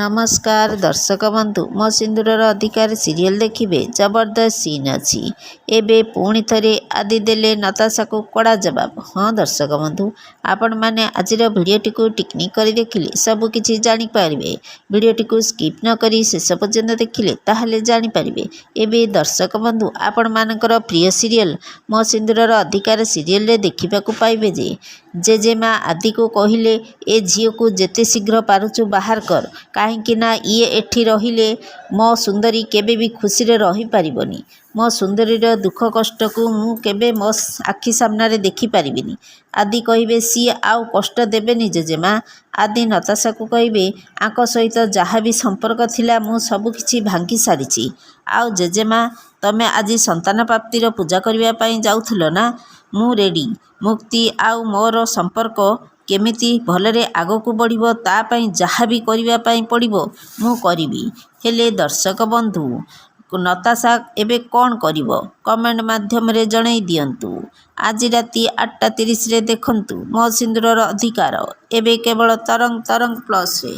नमस्कार दर्शक बंधु मो सिंदूरर अधिकार सीरियल देखिए जबरदस्त सीन अच्छी एबे पुणी थे आदि देले नताशा को कड़ा जवाब। हाँ दर्शक बंधु आपण मैंने आज भिडटी को टिकनिक कर देखिले सबकि जापर भिडटी को स्किप न करी शेष पर्यंत देखिले ताहले जापर। एबे दर्शक बंधु आपण मानकर प्रिय सीरियल मो सिंदूरर अधिकार सीरियल देखा पाइबे जे जेजेमा आदि को कहले ए झील को जेते शीघ्र पारुचु बाहर कर कहीं ये एठी रहिले मो सुंदरी केबे भी खुशी रे रही पारिबनी। मो सुंदरीर दुख कष्ट को मु केबे मो आखि सामने देखी पारिबिनी। आदि कहिबे सी आउ कष्ट देबेनी जेजेमा। आदि नताशा को कहिबे आंक सहित जहाँ भी संपर्क थिला मु सब किछि भांगी सारिछि। आउ जेजेमा तमे आज संतान प्राप्तिर पूजा करबा पई जाउथुलो ना मु रेडी। मुक्ति आउ मोर संपर्क केमिति भलरे आगकू बढ़िबो तापाई जहाँ भी करने पड़िबो मु करिबी। हेले दर्शक बंधु नताशा एबे कौन करिबो कमेंट माध्यम रे जणाई दियंतु। आज राति 8:30 रे देखंतु मो सिंदूरर अधिकार एबे केवल तरंग प्लस रे।